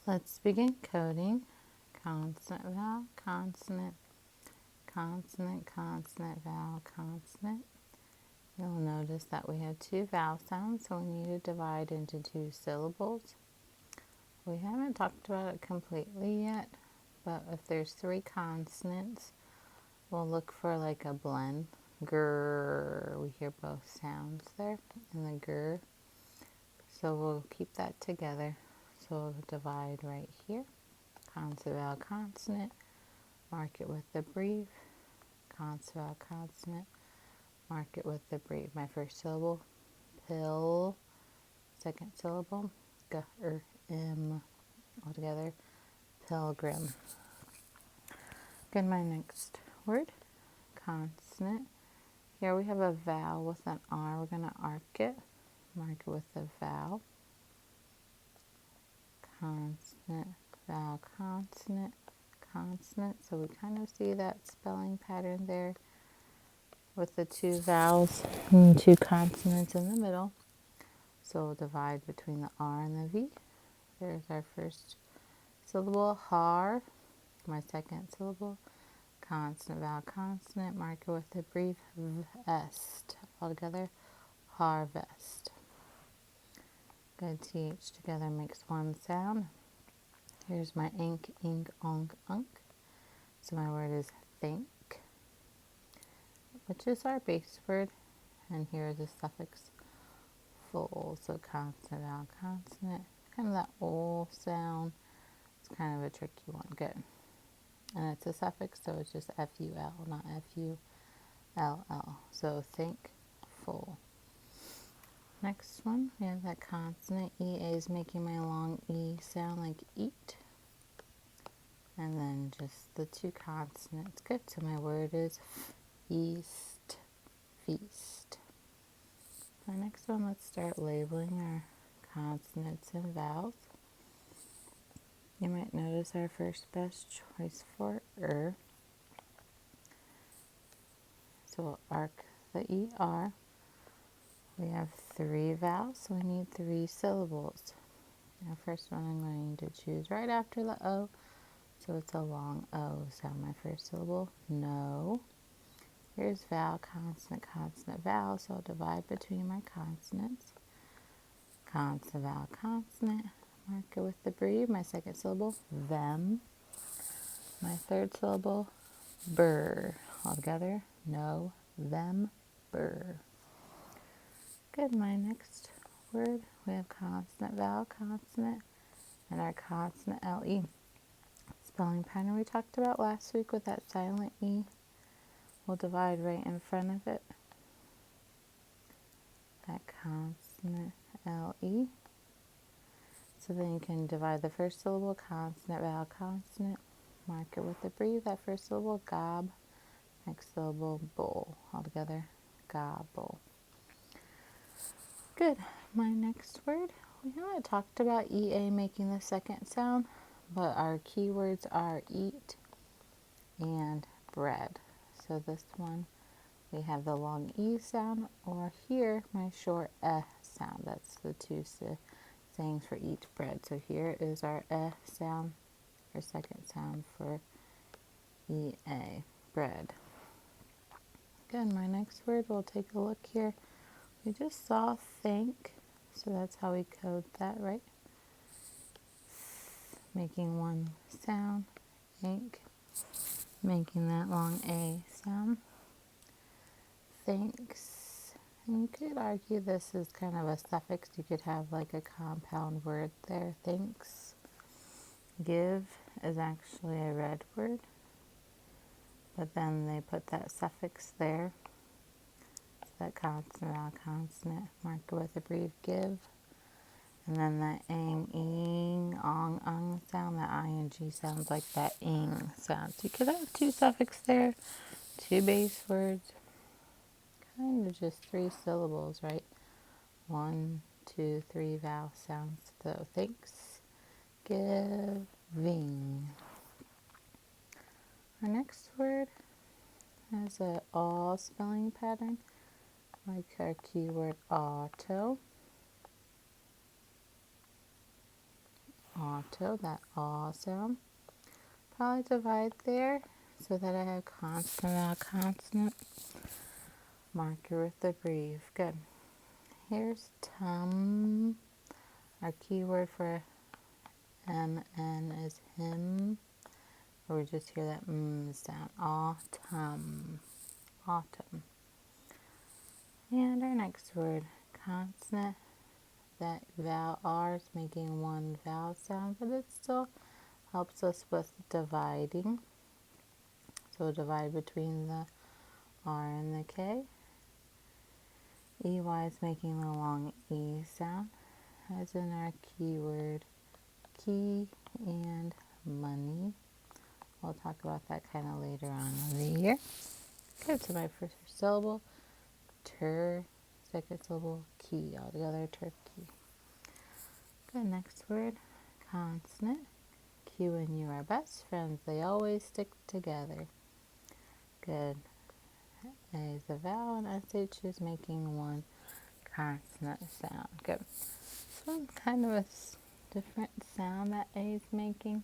Let's begin coding. Consonant, vowel, consonant, consonant, consonant, vowel, consonant. You'll notice that we have two vowel sounds, so we need to divide into two syllables. We haven't talked about it completely yet, but if there's three consonants, we'll look for like a blend. Grr, we hear both sounds there in the grr. So we'll keep that together. So we'll divide right here. Consonant, vowel, consonant. Mark it with the brief. Consonant, vowel, consonant. Mark it with the brief. My first syllable, pill. Second syllable, g-r-m. All together, pilgrim. Good, my next word, consonant. Here we have a vowel with an R. We're going to arc it. Mark it with the vowel. Consonant, vowel, consonant, consonant. So we kind of see that spelling pattern there with the two vowels and two consonants in the middle. So we'll divide between the R and the V. There's our first syllable, har. My second syllable, consonant, vowel, consonant. Mark it with the brief, vest. All together, harvest. Good, TH together makes one sound. Here's my ink, ink, onk, unk. So my word is think, which is our base word. And here is the suffix full. So consonant, vowel, consonant. Kind of that old sound. It's kind of a tricky one. Good. And it's a suffix, so it's just F-U-L, not F-U-L-L. So think, full. Next one, we have that consonant. E-A is making my long E sound like eat. And then just the two consonants. Good. So my word is feast, feast. My next one, let's start labeling our consonants and vowels. You might notice our first best choice for So we'll arc the ER. We have three vowels, so we need three syllables. Our first one I'm going to choose right after the O. So it's a long O sound. My first syllable, no. Here's vowel, consonant, consonant, vowel. So I'll divide between my consonants. Consonant, vowel, consonant. Mark it with the brief. My second syllable, them. My third syllable, burr. All together, no, them, burr. Good. My next word, we have consonant, vowel, consonant, and our consonant LE. Spelling pattern we talked about last week with that silent E. We'll divide right in front of it. That consonant LE. So then you can divide the first syllable, consonant, vowel, consonant. Mark it with the brief. That first syllable, gob. Next syllable, bowl. All together, gobble. Good. My next word, we haven't talked about EA making the second sound, but our keywords are eat and bread. So this one, we have the long E sound, or here, my short sound. That's the two sayings for eat bread. So here is our sound, our second sound for EA, bread. Good. My next word, we'll take a look here. We just saw think, so that's how we code that, right? Making one sound, think, making that long A sound. Thinks. And you could argue this is kind of a suffix. You could have like a compound word there. Thinks. Give is actually a red word, but then they put that suffix there. So that consonant, consonant, mark it with a brief, give. And then that ing, ing, ong, ung sound, that ing sounds like that ing sound. So you could have two suffix there, two base words, kind of just three syllables, right? 1, 2, 3 vowel sounds. So thanks, giving. Our next word has a all spelling pattern, like our keyword auto. auto, that aw sound. Probably divide there so that I have consonant vowel consonant. Marker with the breathe. Good. Here's tum. Our keyword for MN is him. Or we just hear that sound. Autumn. Autumn. And our next word, consonant. That vowel R is making one vowel sound, but it still helps us with dividing. So divide between the R and the K. EY is making the long E sound, as in our keyword key and money. We'll talk about that kind of later on in the year. Good, so my first syllable, second syllable, key, altogether turkey. Good, next word, consonant. Q and U are best friends, they always stick together. Good. A is a vowel and SH is making one consonant sound. Good. This one's kind of a different sound that A is making.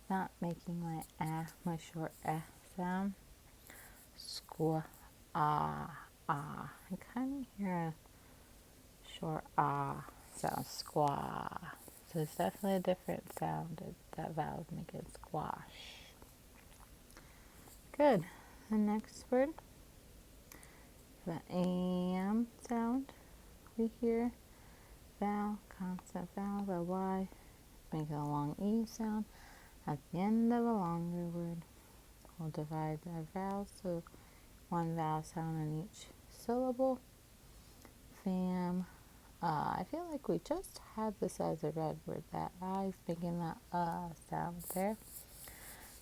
Not making my short sound. Squa, ah. I kind of hear a short sound, squaw. So it's definitely a different sound. That vowel is making squash. Good. The next word, the am sound. We hear vowel, consonant vowel, the Y making a long E sound at the end of a longer word. We'll divide our vowels, so one vowel sound in each syllable. Fam. I feel like we just had this as a red word. That I is making that sound there.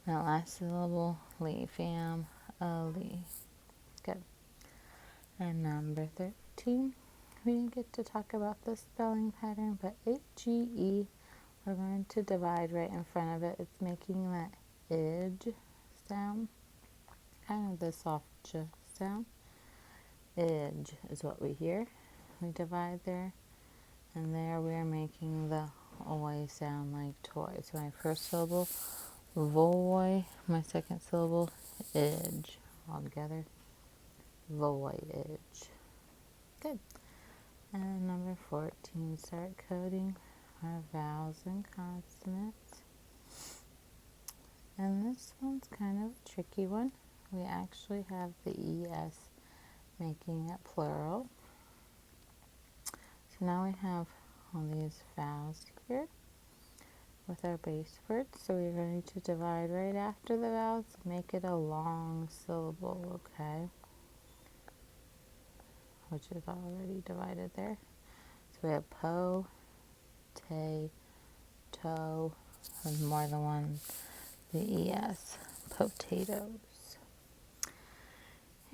That last syllable, Lee. Fam, Lee. Good. And number 13. We didn't get to talk about the spelling pattern, but HGE, we're going to divide right in front of it. It's making that edge sound, kind of the soft j sound. Edge is what we hear. We divide there, and there we're making the oi sound like toy. So my first syllable, voy, my second syllable, edge, all together, voyage. Good. And number 14, start coding our vowels and consonants. And this one's kind of a tricky one. We actually have the ES making it plural. So now we have all these vowels here with our base words. So we're going to divide right after the vowels, make it a long syllable, okay? Which is already divided there. So we have po, te, to, and more than one, the ES, potatoes.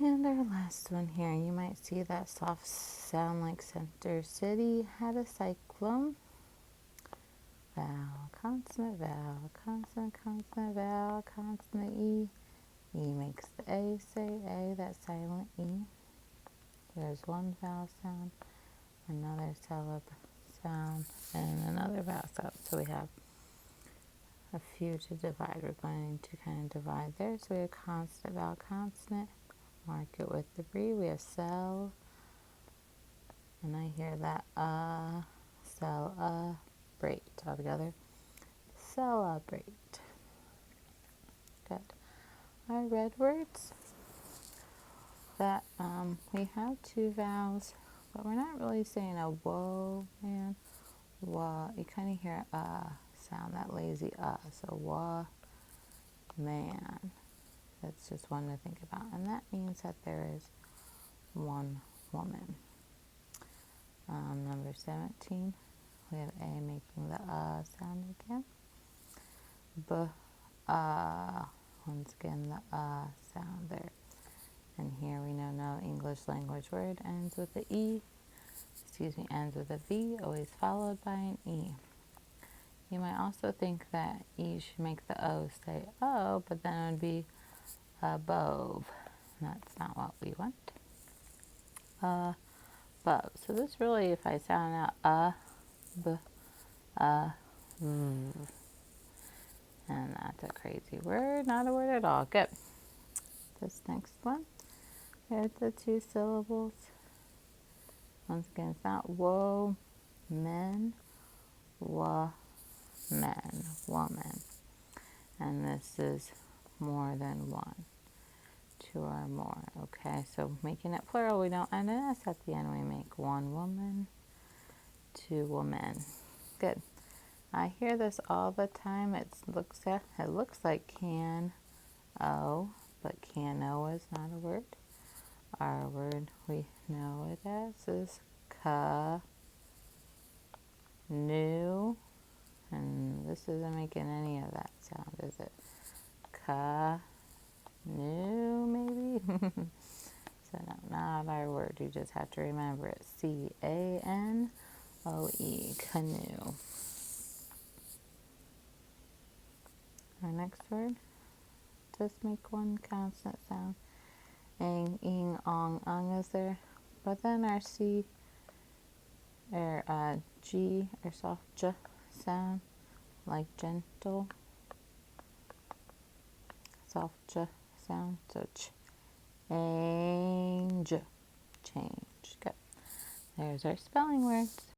And our last one here, you might see that soft sound like Center City had a cyclone. Vowel, consonant, vowel, consonant, consonant, vowel, consonant, E. E makes the A say A, that silent E. There's one vowel sound, another syllable sound, and another vowel sound. So we have a few to divide. We're going to kind of divide there. So we have consonant, vowel, consonant. Mark it with the B. We have cell, and I hear that celebrate all together. Celebrate. Good. Our red words that we have two vowels, but we're not really saying a whoa man. Wah. You kind of hear sound, that lazy so wah man. That's just one to think about, and that means that there is one woman. Number 17, we have A making the sound again. B, once again the sound there. And here we know no English language word ends with the E, ends with a V, always followed by an E. You might also think that E should make the O say O, but then it would be above. That's not what we want. Above. So this really, if I sound out b, And that's a crazy word, not a word at all. Good. This next one, we have the 2 syllables. Once again, it's not woe, men, woman, woman. And this is more than one, 2 or more. Okay, so making it plural, we don't add an S at the end. We make 1 woman, 2 women. Good. I hear this all the time. It looks like can o, but can o is not a word. Our word we know it as is ka, new, and this isn't making any of that sound, is it? Ka, new, maybe? So no, not our word. You just have to remember it. C-A-N-O-E, canoe. Our next word, just make 1 consonant sound. Ang, ing, ong is there. But then our C, or G, or soft J sound, like gentle. Soft J sound. So change. Change. Good. There's our spelling words.